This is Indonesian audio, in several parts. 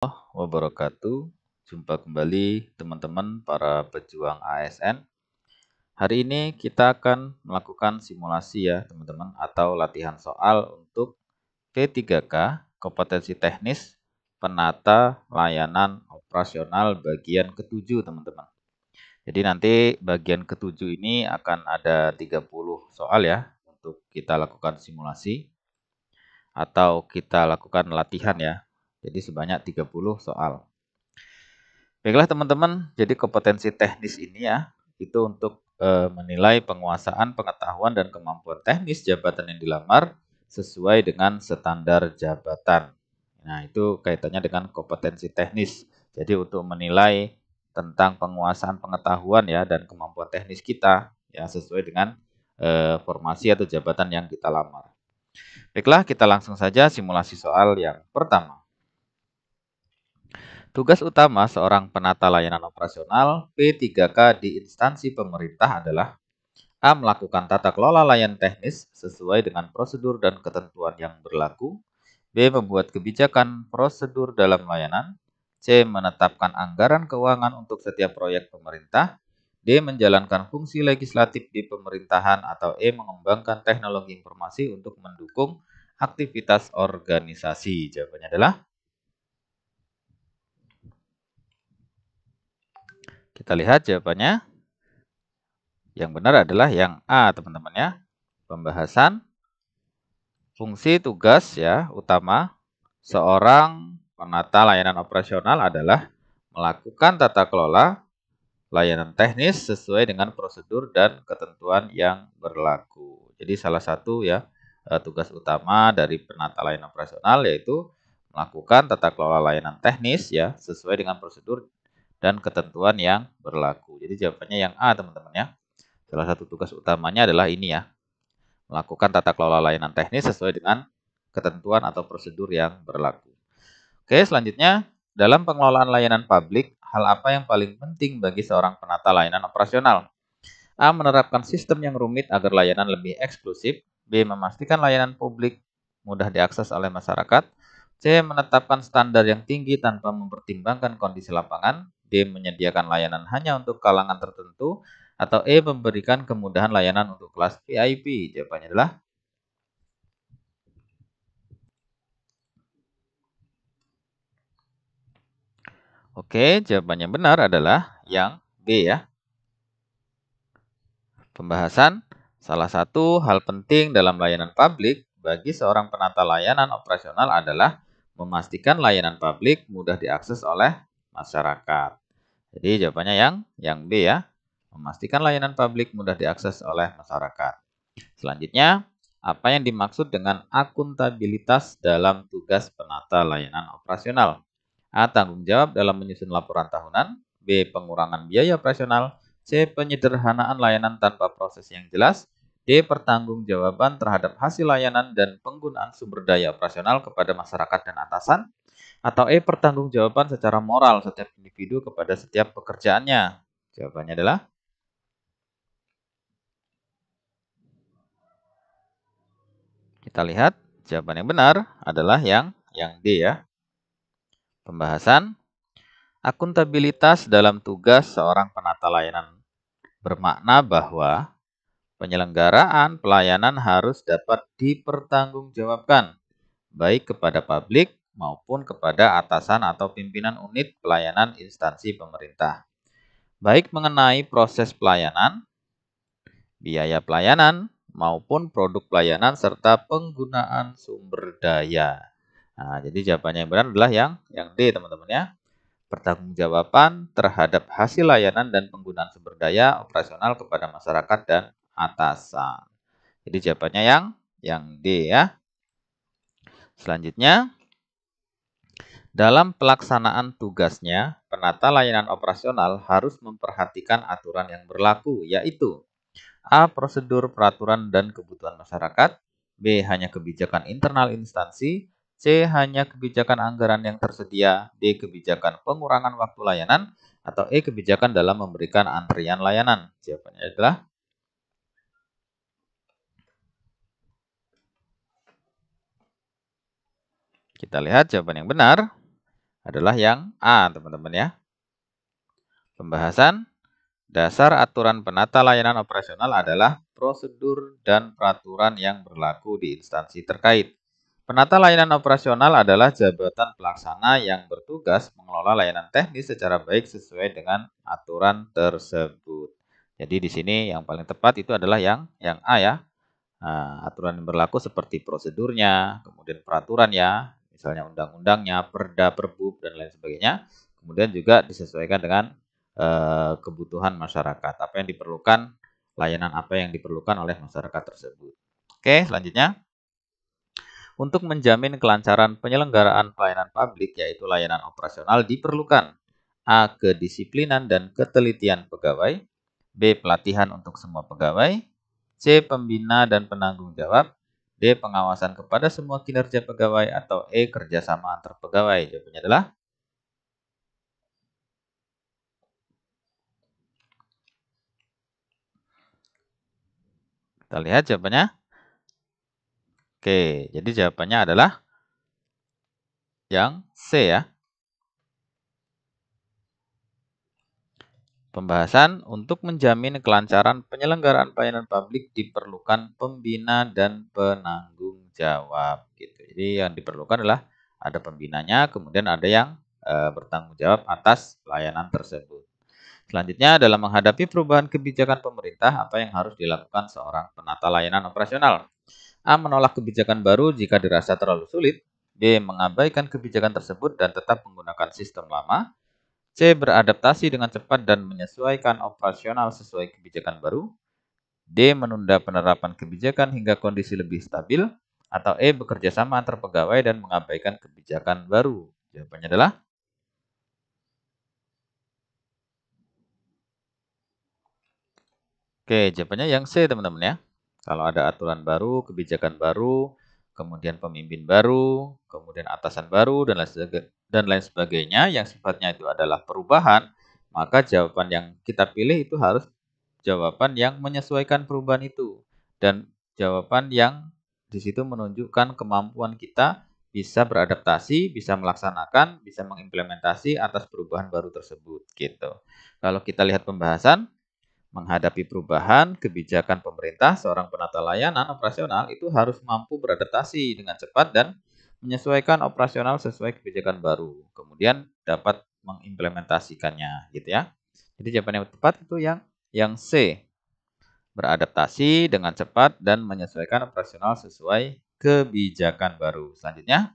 Wabarakatuh. Jumpa kembali teman-teman para pejuang ASN. Hari ini kita akan melakukan simulasi ya teman-teman, atau latihan soal untuk P3K kompetensi teknis penata layanan operasional bagian ke-7 teman-teman. Jadi nanti bagian ke-7 ini akan ada 30 soal ya untuk kita lakukan simulasi atau kita lakukan latihan ya. Jadi sebanyak 30 soal. Baiklah teman-teman, jadi kompetensi teknis ini ya, itu untuk menilai penguasaan, pengetahuan, dan kemampuan teknis jabatan yang dilamar sesuai dengan standar jabatan. Nah, itu kaitannya dengan kompetensi teknis. Jadi untuk menilai tentang penguasaan pengetahuan ya dan kemampuan teknis kita ya sesuai dengan formasi atau jabatan yang kita lamar. Baiklah, kita langsung saja simulasi soal yang pertama. Tugas utama seorang penata layanan operasional P3K di instansi pemerintah adalah A. Melakukan tata kelola layanan teknis sesuai dengan prosedur dan ketentuan yang berlaku. B. Membuat kebijakan prosedur dalam layanan. C. Menetapkan anggaran keuangan untuk setiap proyek pemerintah. D. Menjalankan fungsi legislatif di pemerintahan. Atau E. Mengembangkan teknologi informasi untuk mendukung aktivitas organisasi. Jawabannya adalah kita lihat jawabannya. Yang benar adalah yang A, teman-teman ya. Pembahasan fungsi tugas ya utama seorang penata layanan operasional adalah melakukan tata kelola layanan teknis sesuai dengan prosedur dan ketentuan yang berlaku. Jadi salah satu ya tugas utama dari penata layanan operasional yaitu melakukan tata kelola layanan teknis ya sesuai dengan prosedur dan ketentuan yang berlaku. Jadi jawabannya yang A, teman-teman ya. Salah satu tugas utamanya adalah ini ya, melakukan tata kelola layanan teknis sesuai dengan ketentuan atau prosedur yang berlaku. Oke, selanjutnya, dalam pengelolaan layanan publik, hal apa yang paling penting bagi seorang penata layanan operasional? A. Menerapkan sistem yang rumit agar layanan lebih eksklusif. B. Memastikan layanan publik mudah diakses oleh masyarakat. C. Menetapkan standar yang tinggi tanpa mempertimbangkan kondisi lapangan. D. Menyediakan layanan hanya untuk kalangan tertentu. Atau E. Memberikan kemudahan layanan untuk kelas VIP. Jawabannya adalah oke, jawabannya benar adalah yang B ya. Pembahasan salah satu hal penting dalam layanan publik bagi seorang penata layanan operasional adalah memastikan layanan publik mudah diakses oleh masyarakat. Jadi jawabannya yang B ya. Memastikan layanan publik mudah diakses oleh masyarakat. Selanjutnya, apa yang dimaksud dengan akuntabilitas dalam tugas penata layanan operasional? A. Tanggung jawab dalam menyusun laporan tahunan. B. Pengurangan biaya operasional. C. Penyederhanaan layanan tanpa proses yang jelas. D. Pertanggungjawaban terhadap hasil layanan dan penggunaan sumber daya operasional kepada masyarakat dan atasan. Atau E. Pertanggungjawaban secara moral setiap individu kepada setiap pekerjaannya. Jawabannya adalah kita lihat jawaban yang benar adalah yang D ya. Pembahasan akuntabilitas dalam tugas seorang penata layanan bermakna bahwa penyelenggaraan pelayanan harus dapat dipertanggungjawabkan baik kepada publik maupun kepada atasan atau pimpinan unit pelayanan instansi pemerintah. Baik mengenai proses pelayanan, biaya pelayanan, maupun produk pelayanan serta penggunaan sumber daya. Nah, jadi jawabannya yang benar adalah yang D, teman-teman ya. Pertanggungjawaban terhadap hasil layanan dan penggunaan sumber daya operasional kepada masyarakat dan atasan. Jadi jawabannya yang D ya. Selanjutnya, dalam pelaksanaan tugasnya, penata layanan operasional harus memperhatikan aturan yang berlaku, yaitu A. Prosedur, peraturan, dan kebutuhan masyarakat. B. Hanya kebijakan internal instansi. C. Hanya kebijakan anggaran yang tersedia. D. Kebijakan pengurangan waktu layanan. Atau E. Kebijakan dalam memberikan antrian layanan. Jawabannya adalah kita lihat jawaban yang benar adalah yang A, teman-teman ya. Pembahasan dasar aturan penata layanan operasional adalah prosedur dan peraturan yang berlaku di instansi terkait. Penata layanan operasional adalah jabatan pelaksana yang bertugas mengelola layanan teknis secara baik sesuai dengan aturan tersebut. Jadi di sini yang paling tepat itu adalah yang A ya. Nah, aturan yang berlaku seperti prosedurnya, kemudian peraturan ya, misalnya undang-undangnya, perda, perbub, dan lain sebagainya. Kemudian juga disesuaikan dengan kebutuhan masyarakat. Apa yang diperlukan, layanan apa yang diperlukan oleh masyarakat tersebut. Oke, selanjutnya. Untuk menjamin kelancaran penyelenggaraan pelayanan publik, yaitu layanan operasional, diperlukan A. Kedisiplinan dan ketelitian pegawai, B. Pelatihan untuk semua pegawai, C. Pembina dan penanggung jawab, D. Pengawasan kepada semua kinerja pegawai, atau E. Kerjasama antar pegawai. Jawabannya adalah kita lihat jawabannya. Oke, jadi jawabannya adalah yang C ya. Pembahasan untuk menjamin kelancaran penyelenggaraan pelayanan publik diperlukan pembina dan penanggung jawab. Gitu. Jadi yang diperlukan adalah ada pembinanya, kemudian ada yang bertanggung jawab atas pelayanan tersebut. Selanjutnya, dalam menghadapi perubahan kebijakan pemerintah, apa yang harus dilakukan seorang penata layanan operasional? A. Menolak kebijakan baru jika dirasa terlalu sulit. B. Mengabaikan kebijakan tersebut dan tetap menggunakan sistem lama. C. Beradaptasi dengan cepat dan menyesuaikan operasional sesuai kebijakan baru. D. Menunda penerapan kebijakan hingga kondisi lebih stabil. Atau E. Bekerja sama antar pegawai dan mengabaikan kebijakan baru. Jawabannya adalah Oke, jawabannya yang C, teman-teman ya. Kalau ada aturan baru, kebijakan baru, kemudian pemimpin baru, kemudian atasan baru, dan lain sebagainya yang sifatnya itu adalah perubahan, maka jawaban yang kita pilih itu harus jawaban yang menyesuaikan perubahan itu. Dan jawaban yang di situ menunjukkan kemampuan kita bisa beradaptasi, bisa melaksanakan, bisa mengimplementasi atas perubahan baru tersebut gitu. Kalau kita lihat pembahasan menghadapi perubahan kebijakan pemerintah, seorang penata layanan operasional itu harus mampu beradaptasi dengan cepat dan menyesuaikan operasional sesuai kebijakan baru. Kemudian dapat mengimplementasikannya, gitu ya. Jadi jawaban yang tepat itu yang C. Beradaptasi dengan cepat dan menyesuaikan operasional sesuai kebijakan baru. Selanjutnya,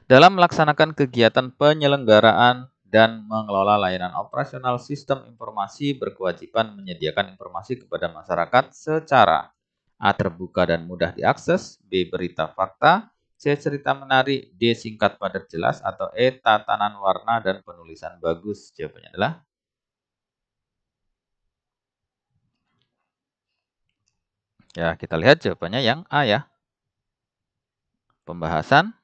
dalam melaksanakan kegiatan penyelenggaraan dan mengelola layanan operasional sistem informasi berkewajiban menyediakan informasi kepada masyarakat secara A. Terbuka dan mudah diakses, B. Berita fakta, C. Cerita menarik, D. Singkat padat jelas, atau E. Tatanan warna dan penulisan bagus. Jawabannya adalah ya, kita lihat jawabannya yang A ya. Pembahasan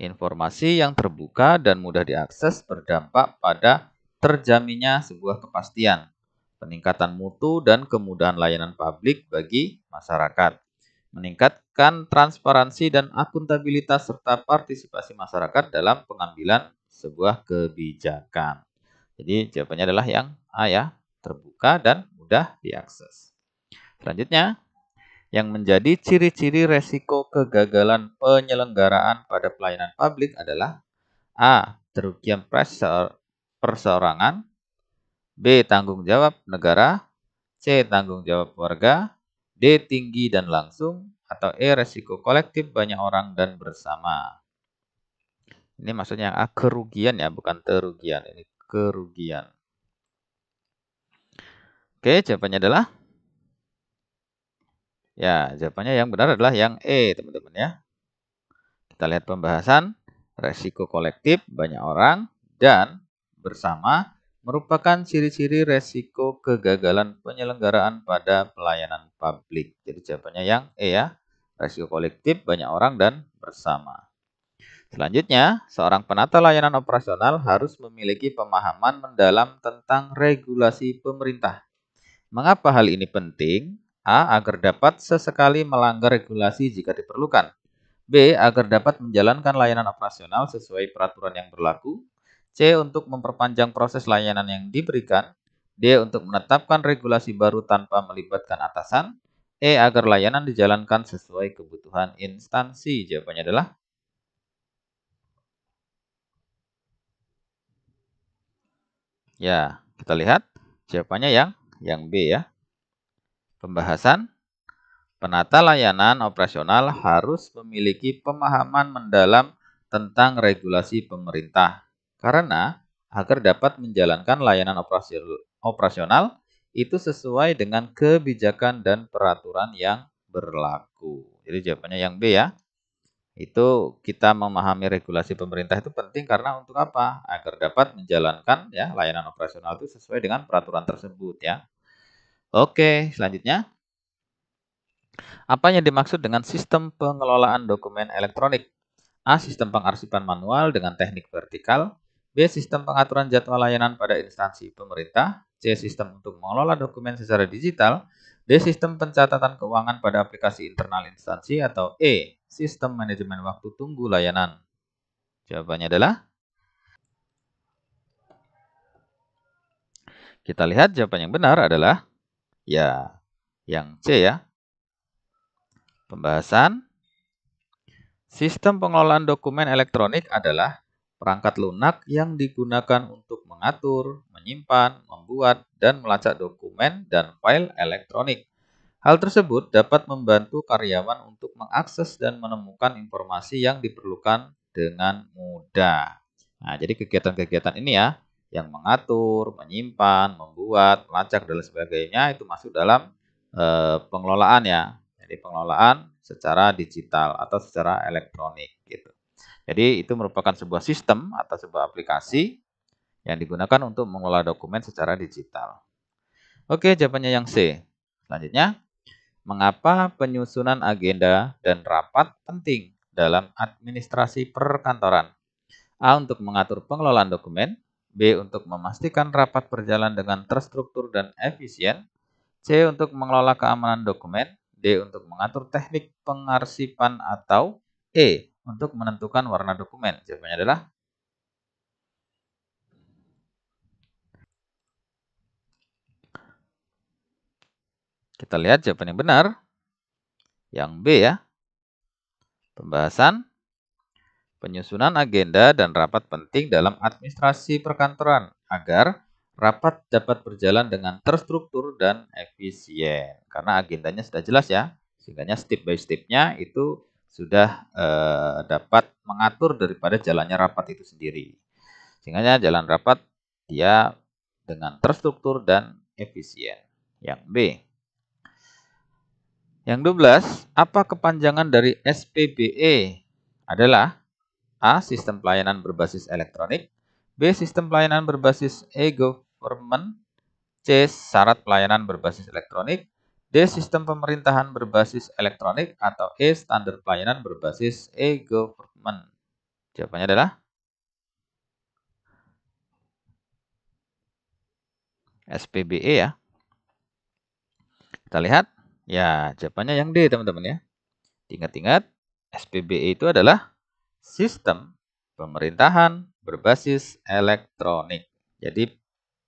informasi yang terbuka dan mudah diakses berdampak pada terjaminnya sebuah kepastian, peningkatan mutu dan kemudahan layanan publik bagi masyarakat, meningkatkan transparansi dan akuntabilitas serta partisipasi masyarakat dalam pengambilan sebuah kebijakan. Jadi jawabannya adalah yang A ya, terbuka dan mudah diakses. Selanjutnya, yang menjadi ciri-ciri resiko kegagalan penyelenggaraan pada pelayanan publik adalah A. Kerugian perseorangan, B. Tanggung jawab negara, C. Tanggung jawab warga, D. Tinggi dan langsung, atau E. Resiko kolektif banyak orang dan bersama. Ini maksudnya A. Kerugian ya, bukan terugian. Ini kerugian. Oke, jawabannya adalah ya, jawabannya yang benar adalah yang E, teman-teman ya. Kita lihat pembahasan resiko kolektif banyak orang dan bersama merupakan ciri-ciri resiko kegagalan penyelenggaraan pada pelayanan publik. Jadi jawabannya yang E ya, resiko kolektif banyak orang dan bersama. Selanjutnya, seorang penata layanan operasional harus memiliki pemahaman mendalam tentang regulasi pemerintah. Mengapa hal ini penting? A. Agar dapat sesekali melanggar regulasi jika diperlukan. B. Agar dapat menjalankan layanan operasional sesuai peraturan yang berlaku. C. Untuk memperpanjang proses layanan yang diberikan. D. Untuk menetapkan regulasi baru tanpa melibatkan atasan. E. Agar layanan dijalankan sesuai kebutuhan instansi. Jawabannya adalah ya, kita lihat jawabannya yang B ya. Pembahasan penata layanan operasional harus memiliki pemahaman mendalam tentang regulasi pemerintah. Karena agar dapat menjalankan layanan operasional itu sesuai dengan kebijakan dan peraturan yang berlaku. Jadi jawabannya yang B ya. Itu kita memahami regulasi pemerintah itu penting karena untuk apa? Agar dapat menjalankan ya layanan operasional itu sesuai dengan peraturan tersebut ya. Oke, selanjutnya apa yang dimaksud dengan sistem pengelolaan dokumen elektronik? A. Sistem pengarsipan manual dengan teknik vertikal. B. Sistem pengaturan jadwal layanan pada instansi pemerintah. C. Sistem untuk mengelola dokumen secara digital. D. Sistem pencatatan keuangan pada aplikasi internal instansi. Atau E. Sistem manajemen waktu tunggu layanan. Jawabannya adalah kita lihat jawaban yang benar adalah ya yang C ya. Pembahasan sistem pengelolaan dokumen elektronik adalah perangkat lunak yang digunakan untuk mengatur, menyimpan, membuat, dan melacak dokumen dan file elektronik. Hal tersebut dapat membantu karyawan untuk mengakses dan menemukan informasi yang diperlukan dengan mudah. Nah, jadi kegiatan-kegiatan ini ya, yang mengatur, menyimpan, membuat, melacak, dan sebagainya itu masuk dalam pengelolaan ya. Jadi pengelolaan secara digital atau secara elektronik gitu. Jadi itu merupakan sebuah sistem atau sebuah aplikasi yang digunakan untuk mengelola dokumen secara digital. Oke, jawabannya yang C. Selanjutnya, mengapa penyusunan agenda dan rapat penting dalam administrasi perkantoran? A. Untuk mengatur pengelolaan dokumen. B. Untuk memastikan rapat berjalan dengan terstruktur dan efisien. C. Untuk mengelola keamanan dokumen. D. Untuk mengatur teknik pengarsipan. Atau E. Untuk menentukan warna dokumen. Jawabannya adalah kita lihat jawaban yang benar. Yang B ya. Pembahasan penyusunan agenda dan rapat penting dalam administrasi perkantoran agar rapat dapat berjalan dengan terstruktur dan efisien. Karena agendanya sudah jelas ya, sehingga step by step-nya itu sudah dapat mengatur daripada jalannya rapat itu sendiri. Sehingga jalan rapat dia dengan terstruktur dan efisien. Yang B. Yang 12, apa kepanjangan dari SPBE? Adalah A. Sistem pelayanan berbasis elektronik. B. Sistem pelayanan berbasis e-government. C. Syarat pelayanan berbasis elektronik. D. Sistem pemerintahan berbasis elektronik. Atau E. Standar pelayanan berbasis e-government. Jawabannya adalah SPBE ya. Kita lihat. Ya, jawabannya yang D teman-teman ya. Ingat-ingat, SPBE itu adalah sistem pemerintahan berbasis elektronik. Jadi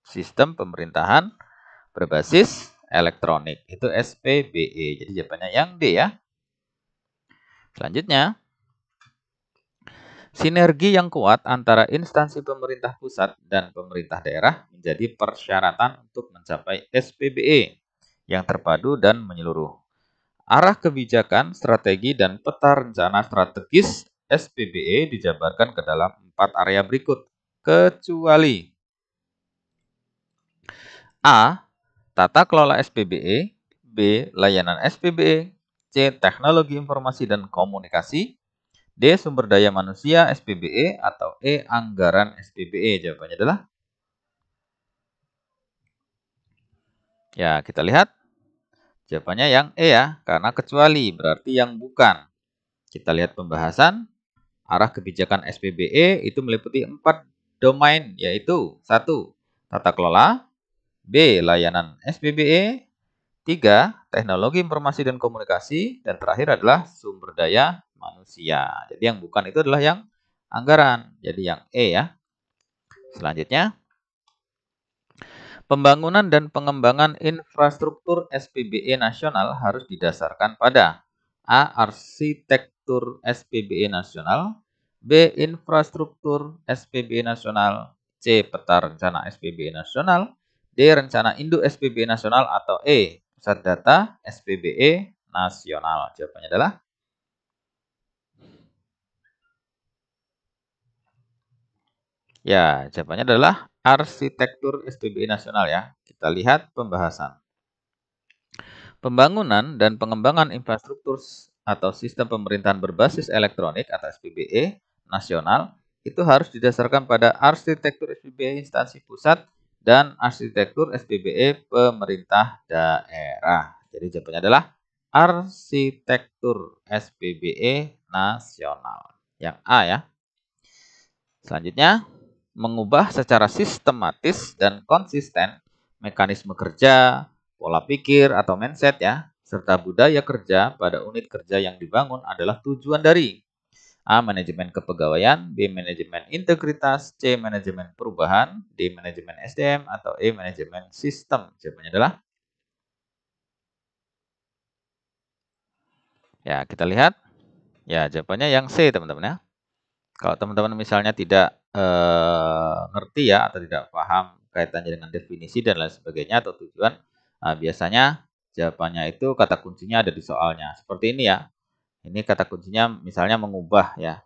sistem pemerintahan berbasis elektronik itu SPBE. Jadi jawabannya yang D ya. Selanjutnya, sinergi yang kuat antara instansi pemerintah pusat dan pemerintah daerah menjadi persyaratan untuk mencapai SPBE yang terpadu dan menyeluruh. Arah kebijakan, strategi, dan peta rencana strategis SPBE dijabarkan ke dalam 4 area berikut, kecuali A. Tata kelola SPBE. B. Layanan SPBE. C. Teknologi informasi dan komunikasi. D. Sumber daya manusia SPBE. Atau E. Anggaran SPBE. Jawabannya adalah ya, kita lihat jawabannya yang E ya, karena kecuali berarti yang bukan. Kita lihat pembahasan. Arah kebijakan SPBE itu meliputi 4 domain, yaitu 1. Tata kelola. B. Layanan SPBE. 3, teknologi informasi dan komunikasi. Dan terakhir adalah sumber daya manusia. Jadi yang bukan itu adalah yang anggaran. Jadi yang E ya. Selanjutnya, pembangunan dan pengembangan infrastruktur SPBE nasional harus didasarkan pada A. Arsitektur SPBE nasional, B. Infrastruktur SPBE nasional, C. Peta rencana SPBE nasional, D. Rencana induk SPBE nasional, atau E. Pusat data SPBE nasional. Jawabannya adalah ya, jawabannya adalah arsitektur SPBE nasional ya. Kita lihat pembahasan. Pembangunan dan pengembangan infrastruktur atau sistem pemerintahan berbasis elektronik atau SPBE nasional itu harus didasarkan pada arsitektur SPBE instansi pusat dan arsitektur SPBE pemerintah daerah. Jadi jawabannya adalah arsitektur SPBE nasional. Yang A ya. Selanjutnya, mengubah secara sistematis dan konsisten mekanisme kerja, pola pikir atau mindset ya, serta budaya kerja pada unit kerja yang dibangun adalah tujuan dari A. Manajemen kepegawaian, B. Manajemen integritas, C. Manajemen perubahan, D. Manajemen SDM, atau E. Manajemen sistem. Jawabannya adalah ya, kita lihat. Ya, jawabannya yang C, teman-teman ya. Kalau teman-teman misalnya tidak ngerti ya atau tidak paham kaitannya dengan definisi dan lain sebagainya atau tujuan, biasanya jawabannya itu kata kuncinya ada di soalnya. Seperti ini ya. Ini kata kuncinya misalnya mengubah ya.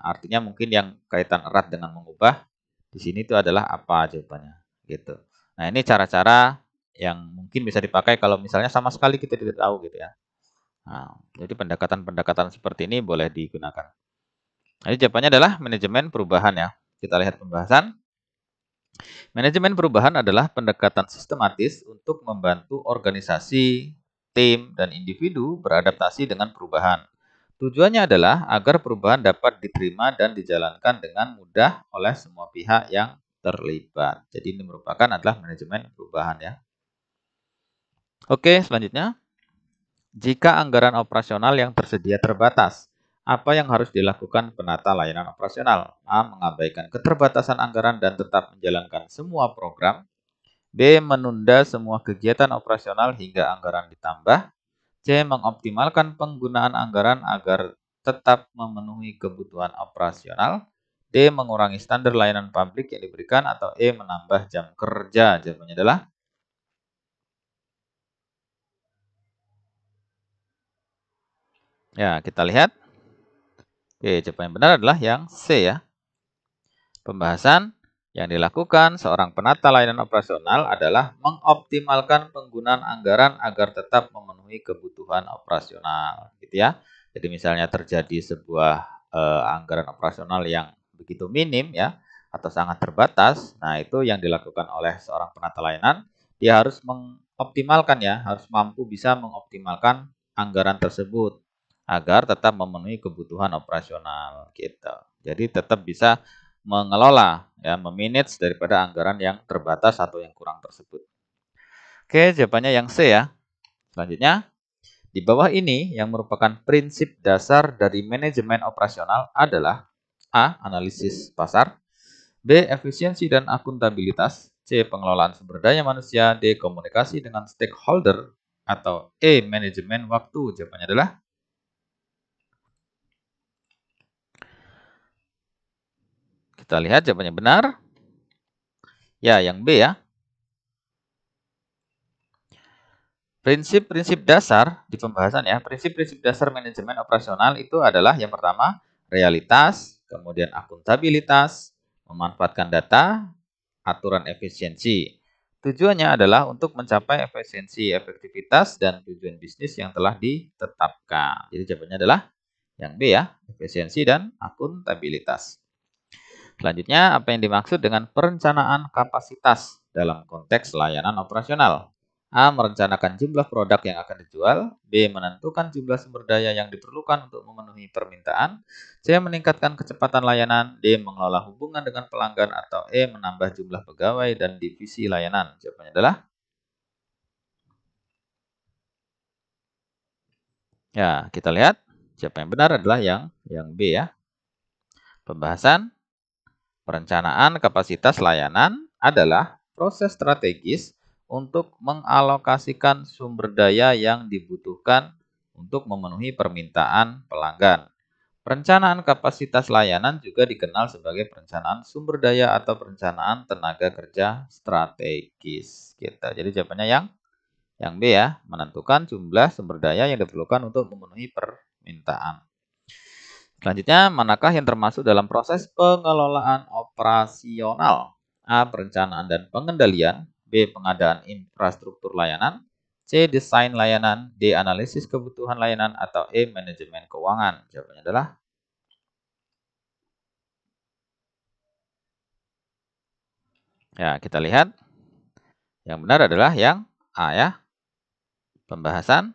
Artinya mungkin yang kaitan erat dengan mengubah di sini itu adalah apa jawabannya gitu. Nah, ini cara-cara yang mungkin bisa dipakai kalau misalnya sama sekali kita tidak tahu gitu ya. Nah, jadi pendekatan-pendekatan seperti ini boleh digunakan. Jadi jawabannya adalah manajemen perubahan ya. Kita lihat pembahasan. Manajemen perubahan adalah pendekatan sistematis untuk membantu organisasi, tim, dan individu beradaptasi dengan perubahan. Tujuannya adalah agar perubahan dapat diterima dan dijalankan dengan mudah oleh semua pihak yang terlibat. Jadi ini merupakan adalah manajemen perubahan ya. Oke, selanjutnya. Jika anggaran operasional yang tersedia terbatas, apa yang harus dilakukan penata layanan operasional? A. Mengabaikan keterbatasan anggaran dan tetap menjalankan semua program. B. Menunda semua kegiatan operasional hingga anggaran ditambah. C. Mengoptimalkan penggunaan anggaran agar tetap memenuhi kebutuhan operasional. D. Mengurangi standar layanan publik yang diberikan. Atau E. Menambah jam kerja. Jawabannya adalah ya, kita lihat. Oke, jawaban yang benar adalah yang C ya. Pembahasan yang dilakukan seorang penata layanan operasional adalah mengoptimalkan penggunaan anggaran agar tetap memenuhi kebutuhan operasional, gitu ya. Jadi misalnya terjadi sebuah anggaran operasional yang begitu minim ya atau sangat terbatas, nah itu yang dilakukan oleh seorang penata layanan, dia harus mengoptimalkan ya, harus mampu bisa mengoptimalkan anggaran tersebut agar tetap memenuhi kebutuhan operasional gitu. Jadi tetap bisa mengelola ya, memanage daripada anggaran yang terbatas atau yang kurang tersebut. Oke, jawabannya yang C ya. Selanjutnya, di bawah ini yang merupakan prinsip dasar dari manajemen operasional adalah A. Analisis pasar, B. Efisiensi dan akuntabilitas, C. Pengelolaan sumber daya manusia, D. Komunikasi dengan stakeholder, atau E. Manajemen waktu. Jawabannya adalah kita lihat jawabannya benar. Ya, yang B ya. Prinsip-prinsip dasar di pembahasan ya, prinsip-prinsip dasar manajemen operasional itu adalah yang pertama, realitas, kemudian akuntabilitas, memanfaatkan data, aturan efisiensi. Tujuannya adalah untuk mencapai efisiensi, efektivitas, dan tujuan bisnis yang telah ditetapkan. Jadi jawabannya adalah yang B ya, efisiensi dan akuntabilitas. Selanjutnya, apa yang dimaksud dengan perencanaan kapasitas dalam konteks layanan operasional? A. Merencanakan jumlah produk yang akan dijual. B. Menentukan jumlah sumber daya yang diperlukan untuk memenuhi permintaan. C. Meningkatkan kecepatan layanan. D. Mengelola hubungan dengan pelanggan. Atau E. Menambah jumlah pegawai dan divisi layanan. Jawabannya adalah Ya, kita lihat siapa yang benar adalah yang B ya. Pembahasan perencanaan kapasitas layanan adalah proses strategis untuk mengalokasikan sumber daya yang dibutuhkan untuk memenuhi permintaan pelanggan. Perencanaan kapasitas layanan juga dikenal sebagai perencanaan sumber daya atau perencanaan tenaga kerja strategis. Gitu. Jadi jawabannya yang B ya, menentukan jumlah sumber daya yang diperlukan untuk memenuhi permintaan. Selanjutnya, manakah yang termasuk dalam proses pengelolaan operasional? A. Perencanaan dan pengendalian. B. Pengadaan infrastruktur layanan. C. Desain layanan. D. Analisis kebutuhan layanan. Atau E. Manajemen keuangan. Jawabannya adalah ya, kita lihat. Yang benar adalah yang A ya. Pembahasan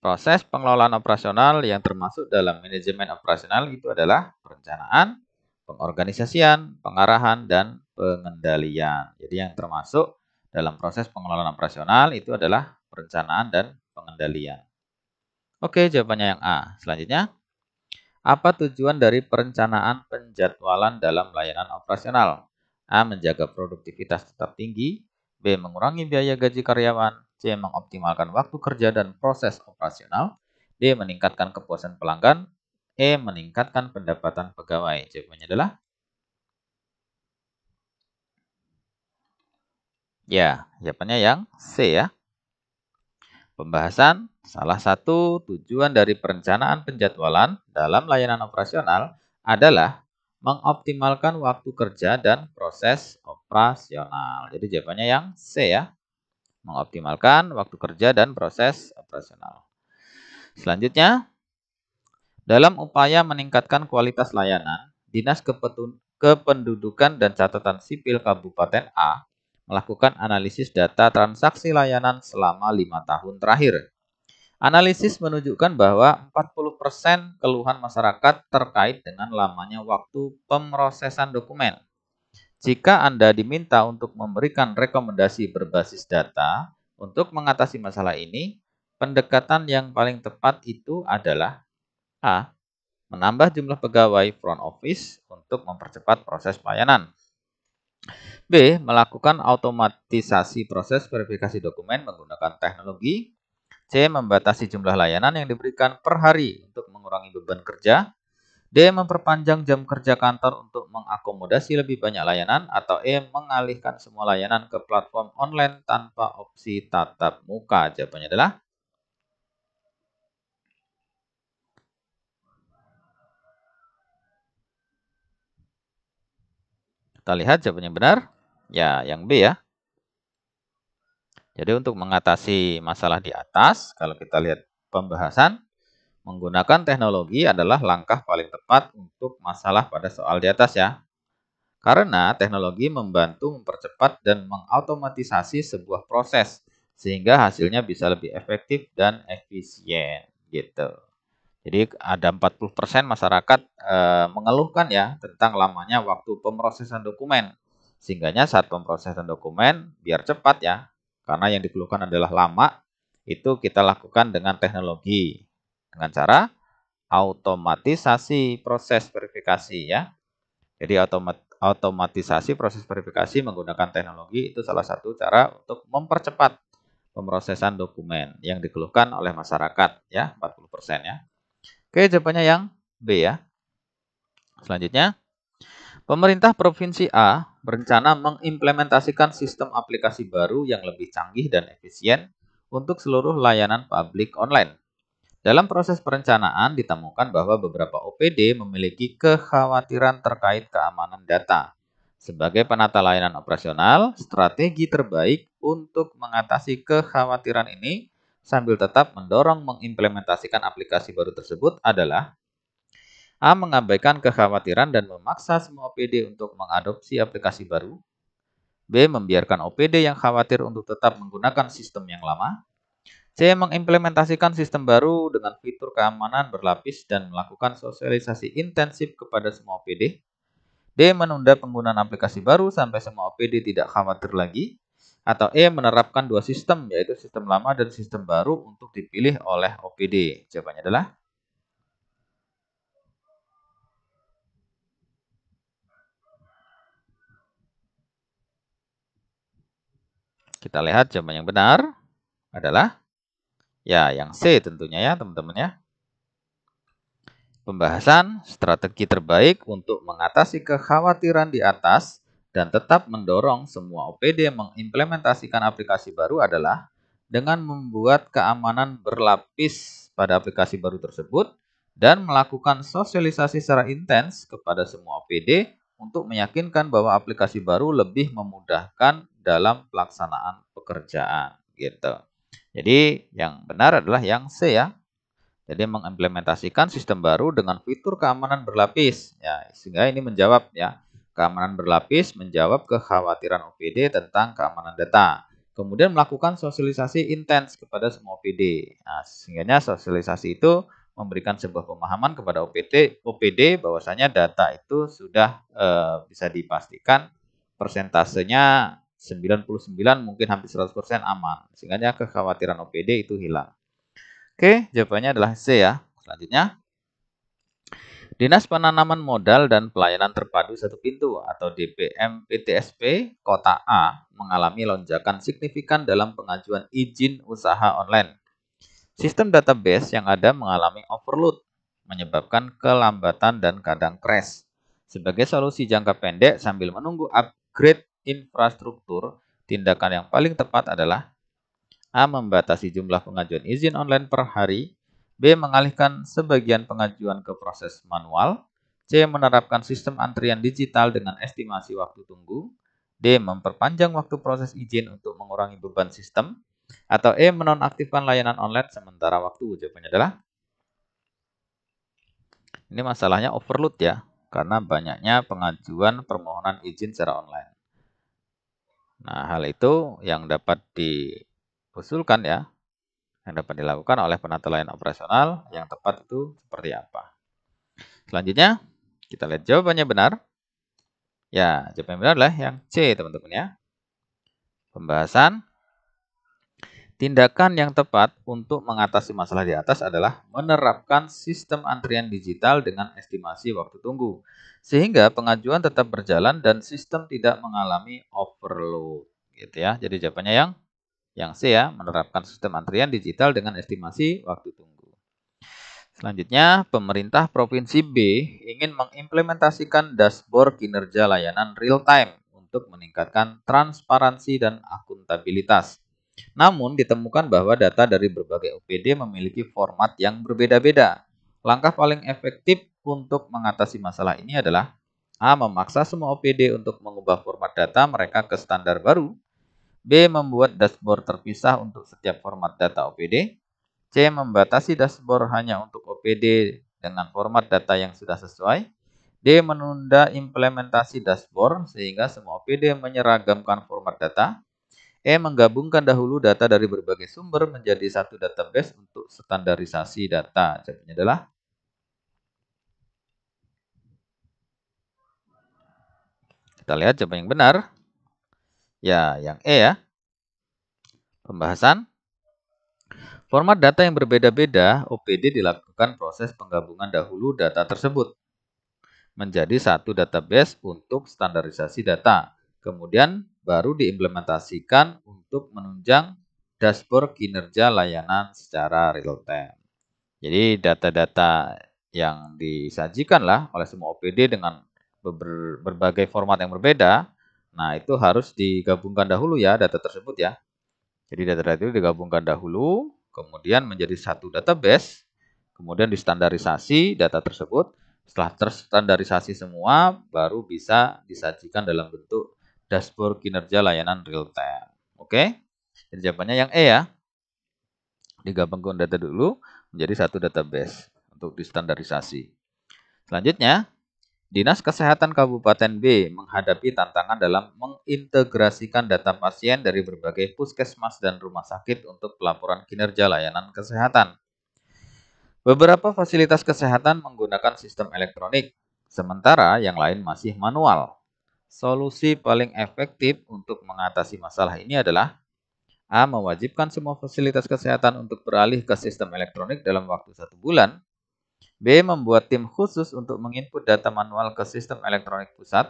proses pengelolaan operasional yang termasuk dalam manajemen operasional itu adalah perencanaan, pengorganisasian, pengarahan, dan pengendalian. Jadi yang termasuk dalam proses pengelolaan operasional itu adalah perencanaan dan pengendalian. Oke, jawabannya yang A. Selanjutnya, apa tujuan dari perencanaan penjadwalan dalam layanan operasional? A. Menjaga produktivitas tetap tinggi. B. Mengurangi biaya gaji karyawan. C. Mengoptimalkan waktu kerja dan proses operasional. D. Meningkatkan kepuasan pelanggan. E. Meningkatkan pendapatan pegawai. Jawabannya adalah ya, jawabannya yang C ya. Pembahasan salah satu tujuan dari perencanaan penjadwalan dalam layanan operasional adalah mengoptimalkan waktu kerja dan proses operasional. Jadi jawabannya yang C ya. Mengoptimalkan waktu kerja dan proses operasional. Selanjutnya, dalam upaya meningkatkan kualitas layanan, Dinas Kependudukan dan Catatan Sipil Kabupaten A melakukan analisis data transaksi layanan selama 5 tahun terakhir. Analisis menunjukkan bahwa 40% keluhan masyarakat terkait dengan lamanya waktu pemrosesan dokumen. Jika Anda diminta untuk memberikan rekomendasi berbasis data untuk mengatasi masalah ini, pendekatan yang paling tepat itu adalah A. Menambah jumlah pegawai front office untuk mempercepat proses pelayanan. B. Melakukan otomatisasi proses verifikasi dokumen menggunakan teknologi. C. Membatasi jumlah layanan yang diberikan per hari untuk mengurangi beban kerja. D. Memperpanjang jam kerja kantor untuk mengakomodasi lebih banyak layanan. Atau E. Mengalihkan semua layanan ke platform online tanpa opsi tatap muka. Jawabannya adalah kita lihat jawabannya benar. Ya, yang B ya. Jadi untuk mengatasi masalah di atas, kalau kita lihat pembahasan, menggunakan teknologi adalah langkah paling tepat untuk masalah pada soal di atas ya. Karena teknologi membantu mempercepat dan mengautomatisasi sebuah proses sehingga hasilnya bisa lebih efektif dan efisien gitu. Jadi ada 40% masyarakat mengeluhkan ya tentang lamanya waktu pemrosesan dokumen. Sehingganya saat pemrosesan dokumen biar cepat ya. Karena yang dikeluhkan adalah lama, itu kita lakukan dengan teknologi. Dengan cara automatisasi proses verifikasi ya. Jadi otomatisasi proses verifikasi menggunakan teknologi itu salah satu cara untuk mempercepat pemrosesan dokumen yang dikeluhkan oleh masyarakat ya, 40% ya. Oke, jawabannya yang B ya. Selanjutnya, pemerintah Provinsi A berencana mengimplementasikan sistem aplikasi baru yang lebih canggih dan efisien untuk seluruh layanan publik online. Dalam proses perencanaan ditemukan bahwa beberapa OPD memiliki kekhawatiran terkait keamanan data. Sebagai penata layanan operasional, strategi terbaik untuk mengatasi kekhawatiran ini sambil tetap mendorong mengimplementasikan aplikasi baru tersebut adalah A. Mengabaikan kekhawatiran dan memaksa semua OPD untuk mengadopsi aplikasi baru. B. Membiarkan OPD yang khawatir untuk tetap menggunakan sistem yang lama. C. Mengimplementasikan sistem baru dengan fitur keamanan berlapis dan melakukan sosialisasi intensif kepada semua OPD. D. Menunda penggunaan aplikasi baru sampai semua OPD tidak khawatir lagi. Atau E. Menerapkan dua sistem, yaitu sistem lama dan sistem baru untuk dipilih oleh OPD. Jawabannya adalah kita lihat jawaban yang benar adalah ya yang C tentunya ya teman-teman ya. Pembahasan strategi terbaik untuk mengatasi kekhawatiran di atas dan tetap mendorong semua OPD mengimplementasikan aplikasi baru adalah dengan membuat keamanan berlapis pada aplikasi baru tersebut dan melakukan sosialisasi secara intens kepada semua OPD untuk meyakinkan bahwa aplikasi baru lebih memudahkan dalam pelaksanaan pekerjaan gitu. Jadi yang benar adalah yang C ya. Jadi mengimplementasikan sistem baru dengan fitur keamanan berlapis. Ya, sehingga ini menjawab ya. Keamanan berlapis menjawab kekhawatiran OPD tentang keamanan data. Kemudian melakukan sosialisasi intens kepada semua OPD. Nah, sehingga sosialisasi itu memberikan sebuah pemahaman kepada OPD bahwasanya data itu sudah bisa dipastikan persentasenya 99 mungkin hampir 100% aman. Sehingga kekhawatiran OPD itu hilang. Oke, jawabannya adalah C ya. Selanjutnya, Dinas Penanaman Modal dan Pelayanan Terpadu Satu Pintu atau DPM PTSP Kota A mengalami lonjakan signifikan dalam pengajuan izin usaha online. Sistem database yang ada mengalami overload, menyebabkan kelambatan dan kadang crash. Sebagai solusi jangka pendek sambil menunggu upgrade infrastruktur, tindakan yang paling tepat adalah A. Membatasi jumlah pengajuan izin online per hari. B. Mengalihkan sebagian pengajuan ke proses manual. C. Menerapkan sistem antrian digital dengan estimasi waktu tunggu. D. Memperpanjang waktu proses izin untuk mengurangi beban sistem. Atau E. Menonaktifkan layanan online sementara waktu. Jawabannya adalah ini masalahnya overload ya. Karena banyaknya pengajuan permohonan izin secara online. Nah, hal itu yang dapat diusulkan ya. Yang dapat dilakukan oleh penata layanan operasional yang tepat itu seperti apa. Selanjutnya, kita lihat jawabannya benar. Ya, jawabannya benar adalah yang C, teman-teman ya. Pembahasan. Tindakan yang tepat untuk mengatasi masalah di atas adalah menerapkan sistem antrian digital dengan estimasi waktu tunggu. Sehingga pengajuan tetap berjalan dan sistem tidak mengalami overload. Gitu ya. Jadi jawabannya yang C ya, menerapkan sistem antrian digital dengan estimasi waktu tunggu. Selanjutnya, pemerintah Provinsi B ingin mengimplementasikan dashboard kinerja layanan real-time untuk meningkatkan transparansi dan akuntabilitas. Namun, ditemukan bahwa data dari berbagai OPD memiliki format yang berbeda-beda. Langkah paling efektif untuk mengatasi masalah ini adalah A. Memaksa semua OPD untuk mengubah format data mereka ke standar baru. B. Membuat dashboard terpisah untuk setiap format data OPD. C. Membatasi dashboard hanya untuk OPD dengan format data yang sudah sesuai. D. Menunda implementasi dashboard sehingga semua OPD menyeragamkan format data. E. Menggabungkan dahulu data dari berbagai sumber menjadi satu database untuk standarisasi data. Jawabannya adalah kita lihat jawaban yang benar. Ya, yang E ya. Pembahasan. Format data yang berbeda-beda, OPD dilakukan proses penggabungan dahulu data tersebut menjadi satu database untuk standarisasi data. Kemudian baru diimplementasikan untuk menunjang dashboard kinerja layanan secara real time. Jadi data-data yang disajikanlah oleh semua OPD dengan berbagai format yang berbeda. Nah, itu harus digabungkan dahulu ya data tersebut ya. Jadi data-data itu digabungkan dahulu, kemudian menjadi satu database, kemudian distandarisasi data tersebut. Setelah terstandarisasi semua, baru bisa disajikan dalam bentuk dashboard kinerja layanan real time. Oke? Jadi jawabannya yang E ya. Digabungkan data dulu menjadi satu database untuk distandarisasi. Selanjutnya, Dinas Kesehatan Kabupaten B menghadapi tantangan dalam mengintegrasikan data pasien dari berbagai puskesmas dan rumah sakit untuk pelaporan kinerja layanan kesehatan. Beberapa fasilitas kesehatan menggunakan sistem elektronik, sementara yang lain masih manual. Solusi paling efektif untuk mengatasi masalah ini adalah A. Mewajibkan semua fasilitas kesehatan untuk beralih ke sistem elektronik dalam waktu 1 bulan. B. Membuat tim khusus untuk menginput data manual ke sistem elektronik pusat.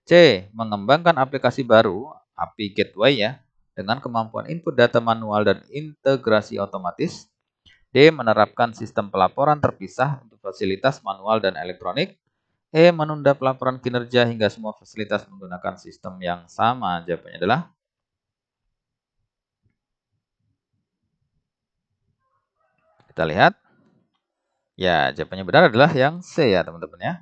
C. Mengembangkan aplikasi baru, API Gateway ya, dengan kemampuan input data manual dan integrasi otomatis. D. Menerapkan sistem pelaporan terpisah untuk fasilitas manual dan elektronik. E. Menunda pelaporan kinerja hingga semua fasilitas menggunakan sistem yang sama. Jawabannya adalah, kita lihat. Ya, jawabannya benar adalah yang C ya teman-teman ya.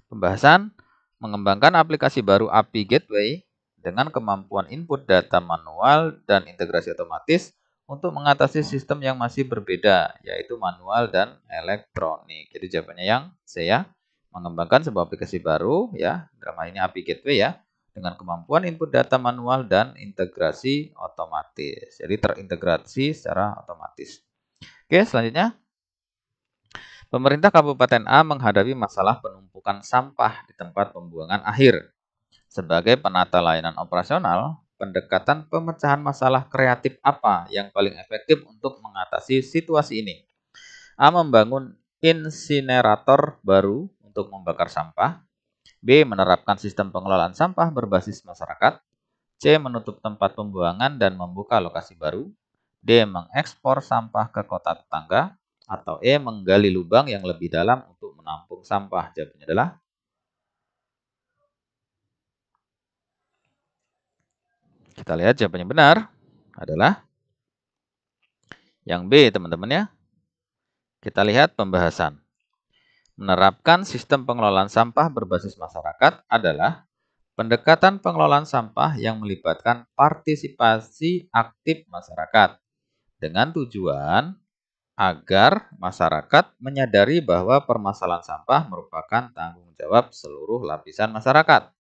Pembahasan mengembangkan aplikasi baru API Gateway dengan kemampuan input data manual dan integrasi otomatis untuk mengatasi sistem yang masih berbeda, yaitu manual dan elektronik. Jadi jawabannya yang C ya. Mengembangkan sebuah aplikasi baru ya, dalam hal ini API Gateway ya, dengan kemampuan input data manual dan integrasi otomatis. Jadi terintegrasi secara otomatis. Oke, selanjutnya. Pemerintah Kabupaten A menghadapi masalah penumpukan sampah di tempat pembuangan akhir. Sebagai penata layanan operasional, pendekatan pemecahan masalah kreatif apa yang paling efektif untuk mengatasi situasi ini? A. Membangun insinerator baru untuk membakar sampah. B. Menerapkan sistem pengelolaan sampah berbasis masyarakat. C. Menutup tempat pembuangan dan membuka lokasi baru. D. Mengekspor sampah ke kota tetangga. Atau E. Menggali lubang yang lebih dalam untuk menampung sampah. Jawabannya adalah, kita lihat jawabannya benar adalah yang B teman-teman ya. Kita lihat pembahasan. Menerapkan sistem pengelolaan sampah berbasis masyarakat adalah pendekatan pengelolaan sampah yang melibatkan partisipasi aktif masyarakat dengan tujuan agar masyarakat menyadari bahwa permasalahan sampah merupakan tanggung jawab seluruh lapisan masyarakat.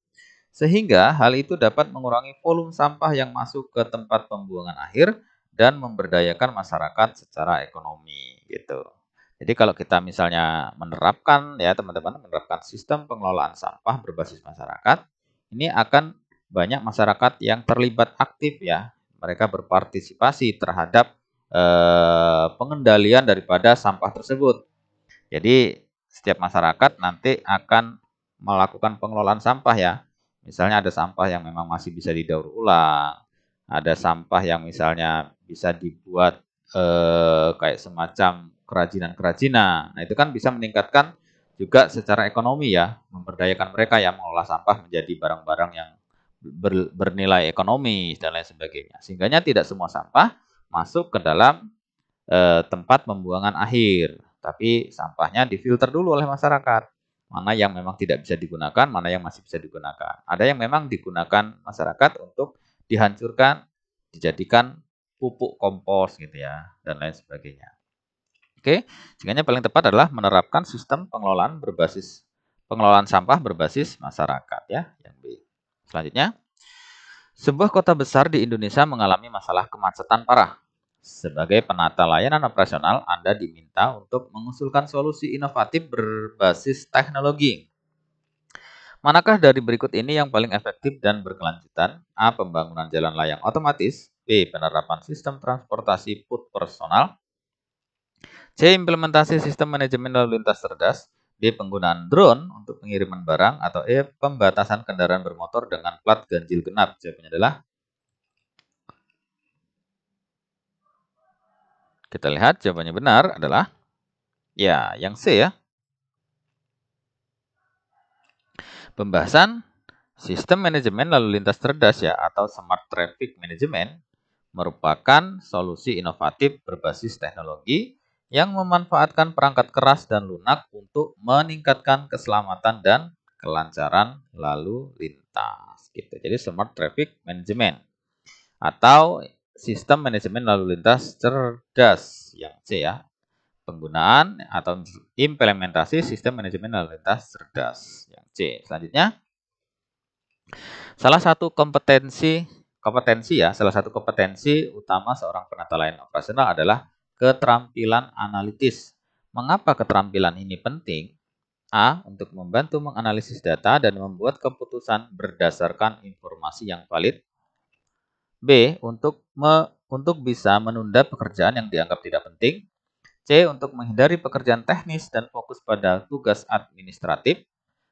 Sehingga hal itu dapat mengurangi volume sampah yang masuk ke tempat pembuangan akhir dan memberdayakan masyarakat secara ekonomi gitu. Jadi kalau kita misalnya menerapkan ya teman-teman, menerapkan sistem pengelolaan sampah berbasis masyarakat, ini akan banyak masyarakat yang terlibat aktif ya. Mereka berpartisipasi terhadap pengendalian daripada sampah tersebut. Jadi setiap masyarakat nanti akan melakukan pengelolaan sampah ya. Misalnya ada sampah yang memang masih bisa didaur ulang, ada sampah yang misalnya bisa dibuat kayak semacam kerajinan-kerajinan. Nah, itu kan bisa meningkatkan juga secara ekonomi ya, memberdayakan mereka yang mengolah sampah menjadi barang-barang yang bernilai ekonomi dan lain sebagainya. Sehingga tidak semua sampah masuk ke dalam tempat pembuangan akhir, tapi sampahnya difilter dulu oleh masyarakat. Mana yang memang tidak bisa digunakan, mana yang masih bisa digunakan. Ada yang memang digunakan masyarakat untuk dihancurkan, dijadikan pupuk kompos gitu ya, dan lain sebagainya. Oke, sehingga paling tepat adalah menerapkan sistem pengelolaan sampah berbasis masyarakat ya, yang B. Selanjutnya, sebuah kota besar di Indonesia mengalami masalah kemacetan parah. Sebagai penata layanan operasional, Anda diminta untuk mengusulkan solusi inovatif berbasis teknologi. Manakah dari berikut ini yang paling efektif dan berkelanjutan? A. Pembangunan jalan layang otomatis. B. Penerapan sistem transportasi put personal. C. Implementasi sistem manajemen lalu lintas cerdas. D. Penggunaan drone untuk pengiriman barang. Atau E. Pembatasan kendaraan bermotor dengan plat ganjil genap. Jawabannya adalah, kita lihat jawabannya benar adalah ya yang C ya. Pembahasan sistem manajemen lalu lintas cerdas ya atau smart traffic management merupakan solusi inovatif berbasis teknologi yang memanfaatkan perangkat keras dan lunak untuk meningkatkan keselamatan dan kelancaran lalu lintas. Gitu. Jadi smart traffic management atau sistem manajemen lalu lintas cerdas yang C ya. Penggunaan atau implementasi sistem manajemen lalu lintas cerdas yang C. Selanjutnya, salah satu kompetensi utama seorang penata layanan operasional adalah keterampilan analitis. Mengapa keterampilan ini penting? A. Untuk membantu menganalisis data dan membuat keputusan berdasarkan informasi yang valid. B. Untuk bisa menunda pekerjaan yang dianggap tidak penting. C. Untuk menghindari pekerjaan teknis dan fokus pada tugas administratif.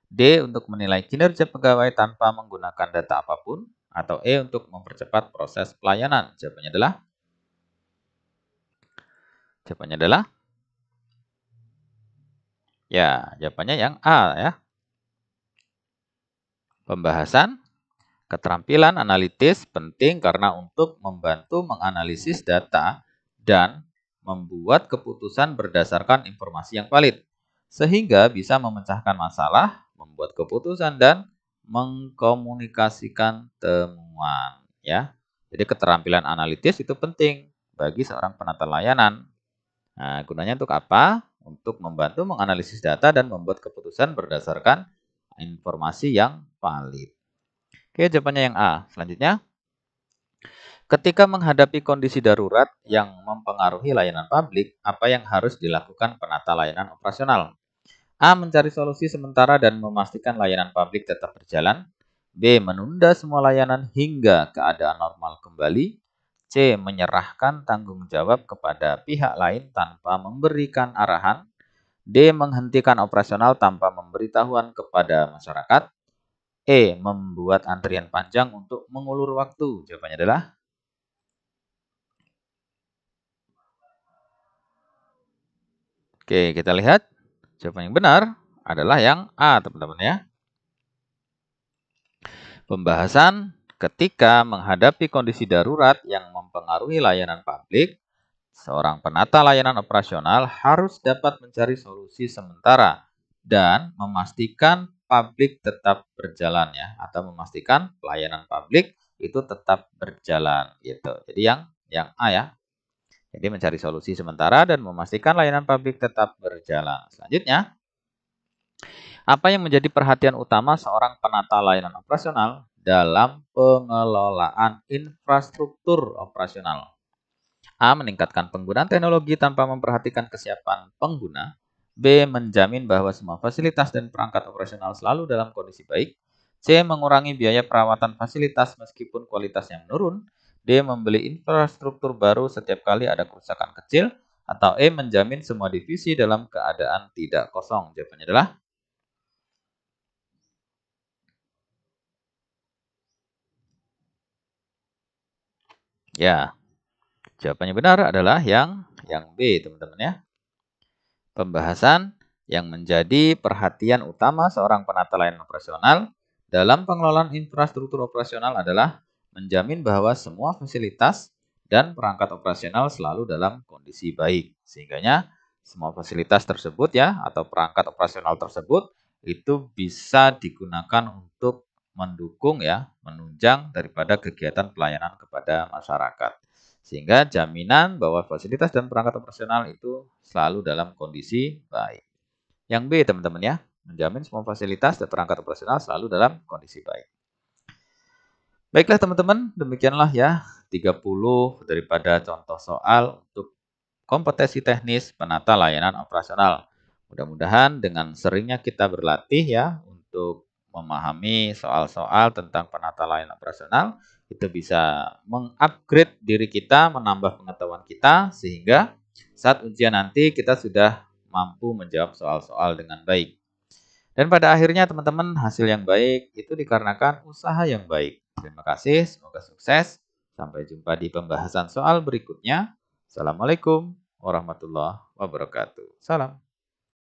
D. Untuk menilai kinerja pegawai tanpa menggunakan data apapun. Atau E. Untuk mempercepat proses pelayanan. Jawabannya adalah ya, jawabannya yang A ya. Pembahasan keterampilan analitis penting karena untuk membantu menganalisis data dan membuat keputusan berdasarkan informasi yang valid, sehingga bisa memecahkan masalah, membuat keputusan, dan mengkomunikasikan temuan. Ya, jadi keterampilan analitis itu penting bagi seorang penata layanan. Nah, gunanya untuk apa? Untuk membantu menganalisis data dan membuat keputusan berdasarkan informasi yang valid. Oke, jawabannya yang A. Selanjutnya, ketika menghadapi kondisi darurat yang mempengaruhi layanan publik, apa yang harus dilakukan penata layanan operasional? A. Mencari solusi sementara dan memastikan layanan publik tetap berjalan. B. Menunda semua layanan hingga keadaan normal kembali. C. Menyerahkan tanggung jawab kepada pihak lain tanpa memberikan arahan. D. Menghentikan operasional tanpa memberitahuan kepada masyarakat. E. Membuat antrian panjang untuk mengulur waktu. Jawabannya adalah oke, kita lihat. Jawaban yang benar adalah yang A, teman-teman ya. Pembahasan ketika menghadapi kondisi darurat yang mempengaruhi layanan publik, seorang penata layanan operasional harus dapat mencari solusi sementara dan memastikan publik tetap berjalan ya, atau memastikan pelayanan publik itu tetap berjalan gitu. Jadi yang A ya. Jadi mencari solusi sementara dan memastikan layanan publik tetap berjalan. Selanjutnya, apa yang menjadi perhatian utama seorang penata layanan operasional dalam pengelolaan infrastruktur operasional? A. Meningkatkan penggunaan teknologi tanpa memperhatikan kesiapan pengguna. B. Menjamin bahwa semua fasilitas dan perangkat operasional selalu dalam kondisi baik. C. Mengurangi biaya perawatan fasilitas meskipun kualitasnya menurun. D. Membeli infrastruktur baru setiap kali ada kerusakan kecil. Atau E. Menjamin semua divisi dalam keadaan tidak kosong. Jawabannya adalah ya. Jawabannya benar adalah yang B, teman-teman ya. Pembahasan yang menjadi perhatian utama seorang penata layanan operasional dalam pengelolaan infrastruktur operasional adalah menjamin bahwa semua fasilitas dan perangkat operasional selalu dalam kondisi baik. Sehingganya semua fasilitas tersebut ya atau perangkat operasional tersebut itu bisa digunakan untuk mendukung ya, menunjang daripada kegiatan pelayanan kepada masyarakat. Sehingga jaminan bahwa fasilitas dan perangkat operasional itu selalu dalam kondisi baik. Yang B, teman-teman ya, menjamin semua fasilitas dan perangkat operasional selalu dalam kondisi baik. Baiklah teman-teman, demikianlah ya 30 daripada contoh soal untuk kompetensi teknis penata layanan operasional. Mudah-mudahan dengan seringnya kita berlatih ya untuk memahami soal-soal tentang penata layanan operasional, itu bisa mengupgrade diri kita, menambah pengetahuan kita, sehingga saat ujian nanti kita sudah mampu menjawab soal-soal dengan baik. Dan pada akhirnya teman-teman, hasil yang baik itu dikarenakan usaha yang baik. Terima kasih, semoga sukses. Sampai jumpa di pembahasan soal berikutnya. Assalamualaikum warahmatullahi wabarakatuh. Salam.